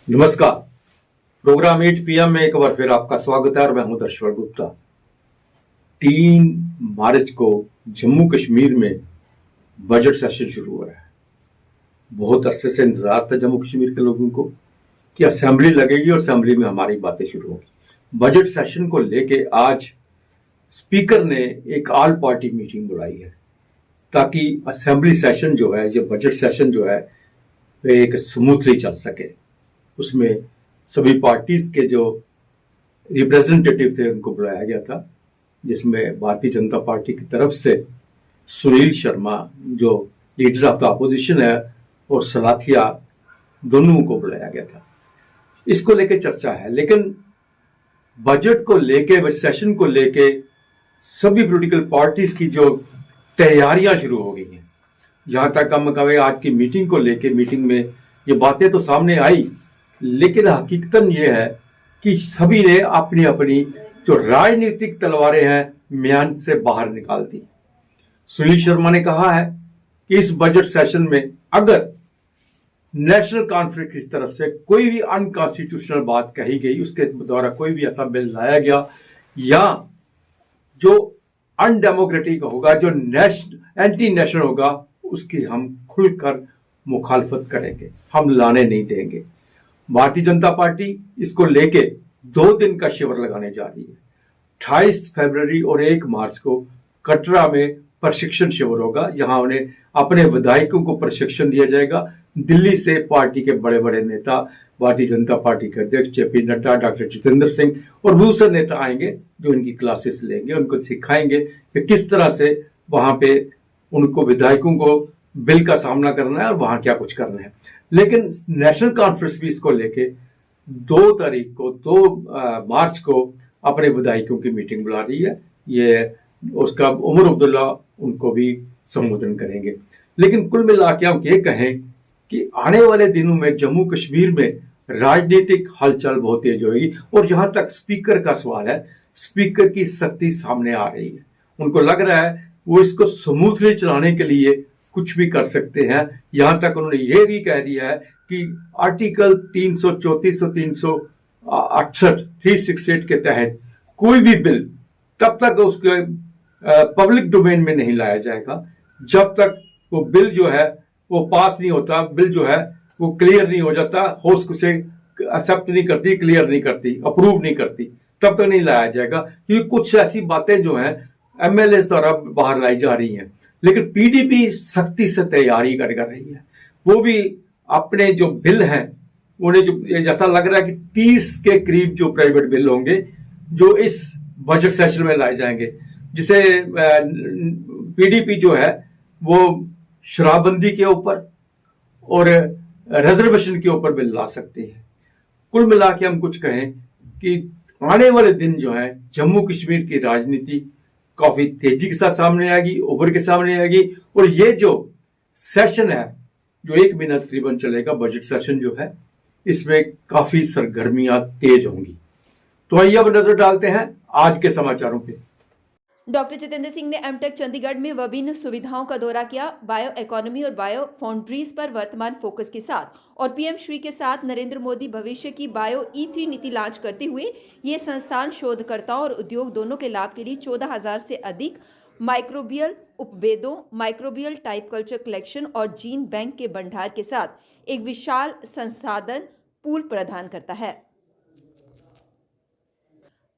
नमस्कार। Programme 8 PM में एक बार फिर आपका स्वागत है और मैं हूं दर्शवर गुप्ता। 3 मार्च को जम्मू कश्मीर में बजट सेशन शुरू हो रहा है। बहुत अरसे से इंतजार था जम्मू कश्मीर के लोगों को कि असेंबली लगेगी और असेंबली में हमारी बातें शुरू होंगी। बजट सेशन को लेके आज स्पीकर ने एक ऑल पार्टी मीटिंग बुलाई है ताकि असेंबली सेशन जो है, ये बजट सेशन जो है, वे एक स्मूथली चल सके। उसमें सभी पार्टीज के जो रिप्रेजेंटेटिव थे उनको बुलाया गया था, जिसमें भारतीय जनता पार्टी की तरफ से सुनील शर्मा जो लीडर ऑफ द अपोजिशन है और सलाथिया, दोनों को बुलाया गया था। इसको लेके चर्चा है, लेकिन बजट को लेके, सेशन को लेके सभी पॉलिटिकल पार्टीज की जो तैयारियां शुरू हो गई हैं। जहां तक हम कहें आज की मीटिंग को लेके, मीटिंग में ये बातें तो सामने आई, लेकिन हकीकतन ये है कि सभी ने अपनी अपनी जो राजनीतिक तलवारें हैं म्यान से बाहर निकाल दी। सुनील शर्मा ने कहा है कि इस बजट सेशन में अगर नेशनल कॉन्फ्रेंस की तरफ से कोई भी अनकॉन्स्टिट्यूशनल बात कही गई, उसके द्वारा कोई भी ऐसा बिल लाया गया या जो अनडेमोक्रेटिक होगा, जो एंटी नेशनल होगा, उसकी हम खुलकर मुखालफत करेंगे, हम लाने नहीं देंगे। भारतीय जनता पार्टी इसको लेके 2 दिन का शिविर लगाने जा रही है। 28 फरवरी और 1 मार्च को कटरा में प्रशिक्षण शिविर होगा, जहां उन्हें अपने विधायकों को प्रशिक्षण दिया जाएगा। दिल्ली से पार्टी के बड़े बड़े नेता, भारतीय जनता पार्टी के अध्यक्ष JP नड्डा, डॉक्टर जितेंद्र सिंह और दूसरे नेता आएंगे जो इनकी क्लासेस लेंगे, उनको सिखाएंगे कि किस तरह से वहां पे उनको, विधायकों को बिल का सामना करना है और वहां क्या कुछ करना है। लेकिन नेशनल कॉन्फ्रेंस भी इसको लेके 2 मार्च को अपने विधायकों की मीटिंग बुला रही है। ये उसका उमर अब्दुल्ला उनको भी संबोधन करेंगे। लेकिन कुल मिला के हम ये कहें कि आने वाले दिनों में जम्मू कश्मीर में राजनीतिक हलचल बहुत तेज होगी। और जहां तक स्पीकर का सवाल है, स्पीकर की सख्ती सामने आ रही है। उनको लग रहा है वो इसको स्मूथली चलाने के लिए कुछ भी कर सकते हैं। यहां तक उन्होंने ये भी कह दिया है कि आर्टिकल 334 और 368, 368 के तहत कोई भी बिल तब तक उसके पब्लिक डोमेन में नहीं लाया जाएगा जब तक वो बिल जो है वो पास नहीं होता, बिल जो है वो क्लियर नहीं हो जाता, हाउस उसे एक्सेप्ट नहीं करती, क्लियर नहीं करती, अप्रूव नहीं करती, तब तक नहीं लाया जाएगा। क्योंकि कुछ ऐसी बातें जो हैं MLA द्वारा बाहर लाई जा रही हैं। लेकिन PDP सख्ती से तैयारी कर रही है। वो भी अपने जो बिल हैं, उन्हें जो जैसा लग रहा है कि 30 के करीब जो प्राइवेट बिल होंगे जो इस बजट सेशन में लाए जाएंगे, जिसे PDP जो है वो शराबबंदी के ऊपर और रिजर्वेशन के ऊपर बिल ला सकते हैं। कुल मिला के हम कुछ कहें कि आने वाले दिन जो है जम्मू कश्मीर की राजनीति काफी तेजी के साथ सामने आएगी, उभर के सामने आएगी। और ये जो सेशन है जो 1 महीना तकरीबन चलेगा, बजट सेशन जो है, इसमें काफी सरगर्मियां तेज होंगी। तो आइए अब नजर डालते हैं आज के समाचारों पे। डॉक्टर जितेंद्र सिंह ने एमटेक चंडीगढ़ में विभिन्न सुविधाओं का दौरा किया। बायो इकोनॉमी और बायो फाउंड्रीज पर वर्तमान फोकस के साथ और पीएम श्री के साथ नरेंद्र मोदी भविष्य की बायो E3 नीति लॉन्च करते हुए ये संस्थान शोधकर्ताओं और उद्योग दोनों के लाभ के लिए 14,000 से अधिक माइक्रोबियल उपवेदों, माइक्रोबियल टाइप कल्चर कलेक्शन और जीन बैंक के भंडार के साथ एक विशाल संसाधन पूल प्रदान करता है।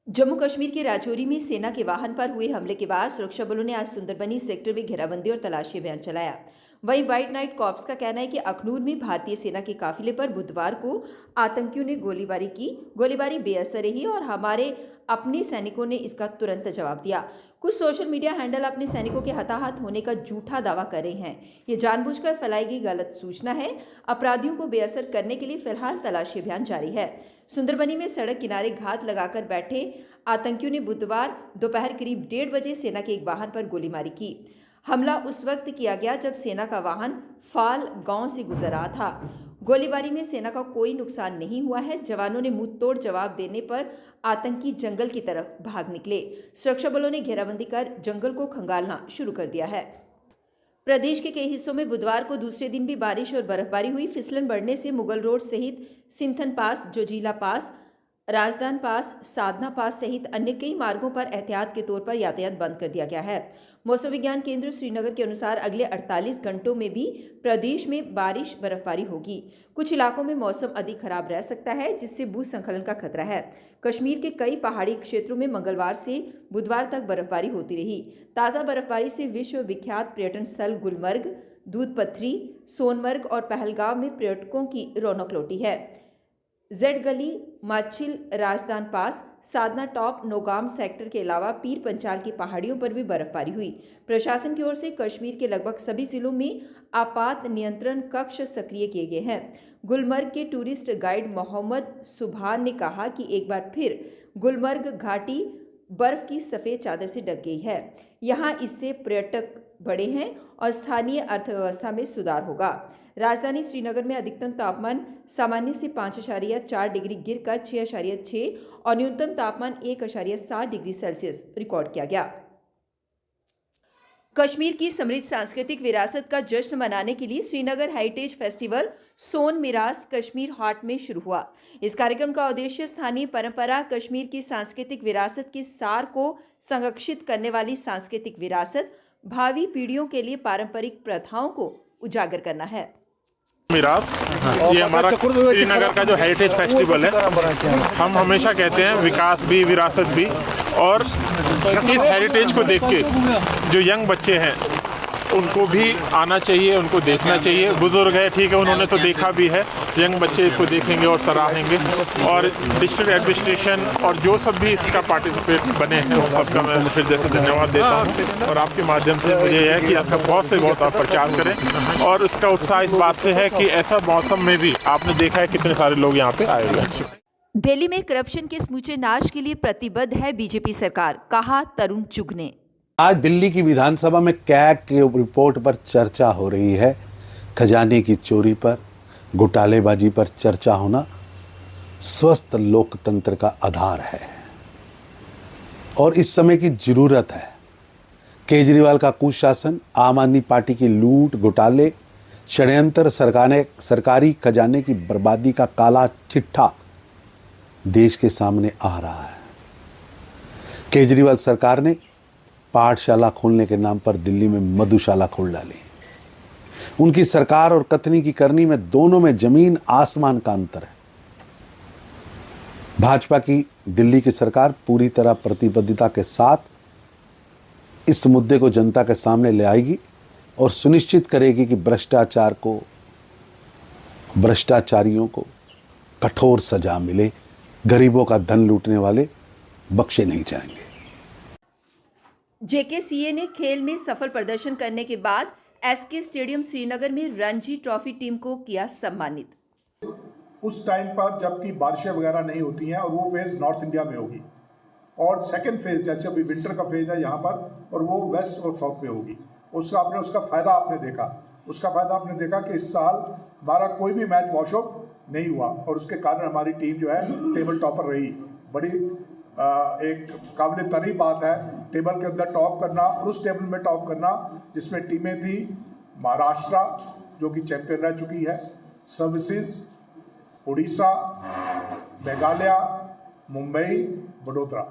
जम्मू कश्मीर के राजौरी में सेना के वाहन पर हुए हमले के बाद सुरक्षा बलों ने आज सुंदरबनी सेक्टर में घेराबंदी और तलाशी अभियान चलाया। वहीं व्हाइट नाइट कॉर्प्स का कहना है कि अखनूर में भारतीय सेना के काफिले पर बुधवार को आतंकियों ने गोलीबारी की। गोलीबारी बेअसर रही और हमारे अपने सैनिकों ने इसका तुरंत जवाब दिया। कुछ सोशल मीडिया हैंडल अपने सैनिकों के हताहत होने का झूठा दावा कर रहे हैं। ये जानबूझकर फैलाई गई गलत सूचना है। अपराधियों को बेअसर करने के लिए फिलहाल तलाशी अभियान जारी है। सुंदरबनी में सड़क किनारे घात लगाकर बैठे आतंकियों ने बुधवार दोपहर करीब 1:30 बजे सेना के एक वाहन पर गोलीबारी की। हमला उस वक्त किया गया जब सेना का वाहन फाल गांव से गुजर रहा था। गोलीबारी में सेना का कोई नुकसान नहीं हुआ है। जवानों ने मुंह तोड़ जवाब देने पर आतंकी जंगल की तरफ भाग निकले। सुरक्षा बलों ने घेराबंदी कर जंगल को खंगालना शुरू कर दिया है। प्रदेश के कई हिस्सों में बुधवार को दूसरे दिन भी बारिश और बर्फबारी हुई। फिसलन बढ़ने से मुगल रोड सहित सिंथन पास, जोजिला पास, राजदान पास, साधना पास सहित अन्य कई मार्गों पर एहतियात के तौर पर यातायात बंद कर दिया गया है। मौसम विज्ञान केंद्र श्रीनगर के अनुसार अगले 48 घंटों में भी प्रदेश में बारिश बर्फबारी होगी। कुछ इलाकों में मौसम अधिक खराब रह सकता है, जिससे भूस्खलन का खतरा है। कश्मीर के कई पहाड़ी क्षेत्रों में मंगलवार से बुधवार तक बर्फबारी होती रही। ताज़ा बर्फबारी से विश्व विख्यात पर्यटन स्थल गुलमर्ग, दूध पथरी, सोनमर्ग और पहलगाम में पर्यटकों की रौनक लौटी है। जेड गली, माचिल, राजदान पास, साधना टॉप, नौगाम सेक्टर के अलावा पीर पंचाल की पहाड़ियों पर भी बर्फबारी हुई। प्रशासन की ओर से कश्मीर के लगभग सभी जिलों में आपात नियंत्रण कक्ष सक्रिय किए गए हैं। गुलमर्ग के टूरिस्ट गाइड मोहम्मद सुभान ने कहा कि एक बार फिर गुलमर्ग घाटी बर्फ की सफ़ेद चादर से ढक गई है। यहाँ इससे पर्यटक बढ़े हैं और स्थानीय अर्थव्यवस्था में सुधार होगा। राजधानी श्रीनगर में अधिकतम तापमान सामान्य से 5.4 डिग्री गिरकर 6.6 और न्यूनतम तापमान 1.7 डिग्री सेल्सियस रिकॉर्ड किया गया। कश्मीर की समृद्ध सांस्कृतिक विरासत का जश्न मनाने के लिए श्रीनगर हेरिटेज फेस्टिवल सोन मिरास कश्मीर हॉट में शुरू हुआ। इस कार्यक्रम का उद्देश्य स्थानीय परंपरा, कश्मीर की सांस्कृतिक विरासत के सार को संरक्षित करने वाली सांस्कृतिक विरासत, भावी पीढ़ियों के लिए पारंपरिक प्रथाओं को उजागर करना है। मिरास, ये हमारा श्रीनगर का जो हेरिटेज फेस्टिवल है। हम हमेशा कहते हैं विकास भी, विरासत भी, और इस हेरिटेज को देख के जो यंग बच्चे हैं उनको भी आना चाहिए, उनको देखना चाहिए। बुजुर्ग है, ठीक है, उन्होंने तो देखा भी है, यंग बच्चे इसको देखेंगे और सराहेंगे। और डिस्ट्रिक्ट एडमिनिस्ट्रेशन और जो सब भी इसका पार्टिसिपेट बने हैं उन सबका मैं फिर जैसे धन्यवाद देता हूँ। और आपके माध्यम से मुझे यह है कि इसका बहुत से बहुत आप प्रचार करें। और इसका उत्साह इस बात से है कि ऐसा मौसम में भी आपने देखा है कितने सारे लोग यहाँ पे आए हुए हैं। दिल्ली में करप्शन के समूचे नाश के लिए प्रतिबद्ध है बीजेपी सरकार, कहा तरुण चुग ने। आज दिल्ली की विधानसभा में कैग की रिपोर्ट पर चर्चा हो रही है। खजाने की चोरी पर, घोटालेबाजी पर चर्चा होना स्वस्थ लोकतंत्र का आधार है और इस समय की जरूरत है। केजरीवाल का कुशासन, आम आदमी पार्टी की लूट, घोटाले, षड्यंत्र, सरकारी खजाने की बर्बादी का काला चिट्ठा देश के सामने आ रहा है। केजरीवाल सरकार ने पाठशाला खोलने के नाम पर दिल्ली में मधुशाला खोल डाली। उनकी सरकार और कथनी की करनी में दोनों में जमीन आसमान का अंतर है। भाजपा की दिल्ली की सरकार पूरी तरह प्रतिबद्धता के साथ इस मुद्दे को जनता के सामने ले आएगी और सुनिश्चित करेगी कि भ्रष्टाचारियों को कठोर सजा मिले, गरीबों का धन लूटने वाले बख्शे नहीं जाएंगे। जेकेसीए ने खेल में सफल प्रदर्शन करने के बाद एसके स्टेडियम श्रीनगर में रणजी ट्रॉफी टीम को किया सम्मानित। उस टाइम पर जबकि बारिशें वगैरह नहीं होती हैं और वो फेज़ नॉर्थ इंडिया में होगी, और सेकंड फेज़ जैसे अभी विंटर का फेज़ है यहाँ पर, और वो वेस्ट और साउथ में होगी। उसका फ़ायदा आपने देखा कि इस साल हमारा कोई भी मैच वॉश आउट नहीं हुआ और उसके कारण हमारी टीम जो है टेबल टॉपर रही। बड़ी एक काबिल तारीफ बात है टेबल के अंदर टॉप करना और उस टेबल में टॉप करना जिसमें टीमें थी महाराष्ट्र जो कि चैंपियन रह चुकी है, सर्विसेज, उड़ीसा, मेघालय, मुंबई, वडोदरा।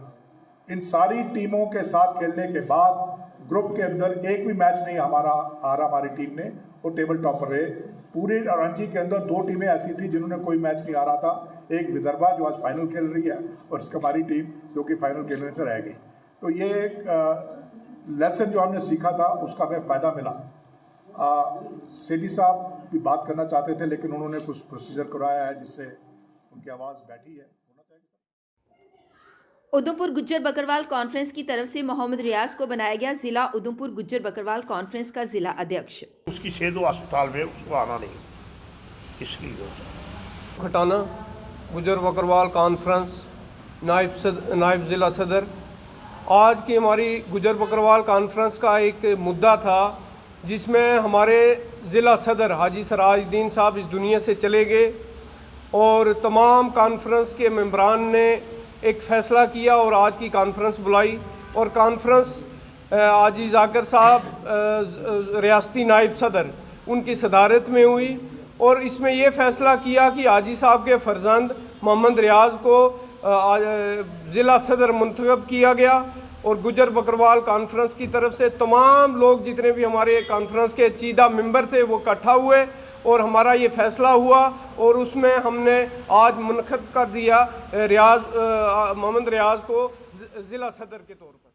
इन सारी टीमों के साथ खेलने के बाद ग्रुप के अंदर एक भी मैच नहीं हमारी टीम ने वो टेबल टॉपर रहे। पूरे रणजी के अंदर 2 टीमें ऐसी थी जिन्होंने कोई मैच नहीं हारा था। एक विदर्भा जो आज फाइनल खेल रही है और हमारी टीम जो कि फाइनल खेलने से रह गई। तो ये एक लेसन जो हमने सीखा था उसका हमें फ़ायदा मिला। सेठी साहब भी बात करना चाहते थे लेकिन उन्होंने कुछ प्रोसीजर कराया है जिससे उनकी आवाज़ बैठी है। उधमपुर गुज्जर बकरवाल कॉन्फ्रेंस की तरफ से मोहम्मद रियाज को बनाया गया जिला उधमपुर गुज्जर बकरवाल कॉन्फ्रेंस का जिला अध्यक्ष। उसकी सेहत अस्पताल में उसको आना नहीं, इसलिए खटाना गुज्जर बकरवाल कॉन्फ्रेंस नायब ज़िला सदर। आज की हमारी गुज्जर बकरवाल कॉन्फ्रेंस का एक मुद्दा था जिसमें हमारे ज़िला सदर हाजी सराजुद्दीन साहब इस दुनिया से चले गए और तमाम कॉन्फ्रेंस के मेंबरान ने एक फ़ैसला किया और आज की कॉन्फ्रेंस बुलाई और कॉन्फ्रेंस आजी जाकिर साहब रियासती नायब सदर उनकी सदारत में हुई और इसमें ये फ़ैसला किया कि आजी साहब के फर्जंद मोहम्मद रियाज को ज़िला सदर मुंतखब किया गया और गुजर बकरवाल कॉन्फ्रेंस की तरफ से तमाम लोग जितने भी हमारे कॉन्फ्रेंस के चीदा मेंबर थे वो इकट्ठा हुए और हमारा ये फ़ैसला हुआ और उसमें हमने आज मुनक़द कर दिया मोहम्मद रियाज को ज़िला सदर के तौर पर।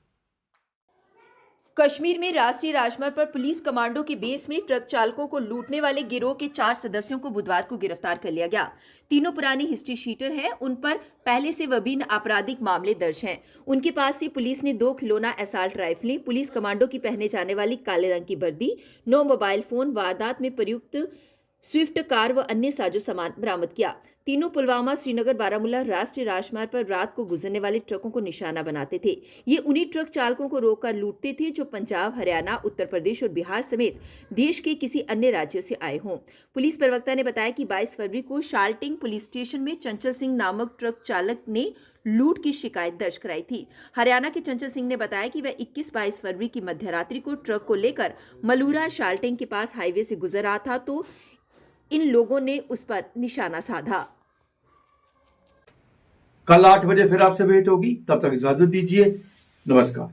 कश्मीर में राष्ट्रीय राजमार्ग पर पुलिस कमांडो के बेस में ट्रक चालकों को लूटने वाले गिरोह के 4 सदस्यों को बुधवार को गिरफ्तार कर लिया गया। तीनों पुरानी हिस्ट्री शीटर हैं। उन पर पहले से विभिन्न आपराधिक मामले दर्ज हैं। उनके पास से पुलिस ने 2 खिलौना असॉल्ट राइफलें, पुलिस कमांडो की पहने जाने वाली काले रंग की वर्दी, 9 मोबाइल फोन, वारदात में प्रयुक्त स्विफ्ट कार व अन्य साजो सामान बरामद किया। तीनों पुलवामा, श्रीनगर, बारामूला राष्ट्रीय राजमार्ग पर रात को गुजरने वाले ट्रकों को निशाना बनाते थे। ये उन्हीं ट्रक चालकों को रोककर लूटते थे जो पंजाब, हरियाणा, उत्तर प्रदेश और बिहार समेत देश के किसी अन्य राज्यों से आए हों। पुलिस प्रवक्ता ने बताया कि 22 फरवरी को शाल्टिंग पुलिस स्टेशन में चंचल सिंह नामक ट्रक चालक ने लूट की शिकायत दर्ज कराई थी। हरियाणा के चंचल सिंह ने बताया कि वह 21-22 फरवरी की मध्यरात्रि को ट्रक को लेकर मलूरा शाल्टिंग के पास हाईवे से गुजर रहा था तो इन लोगों ने उस पर निशाना साधा। कल 8 बजे फिर आपसे भेंट होगी, तब तक इजाजत दीजिए। नमस्कार।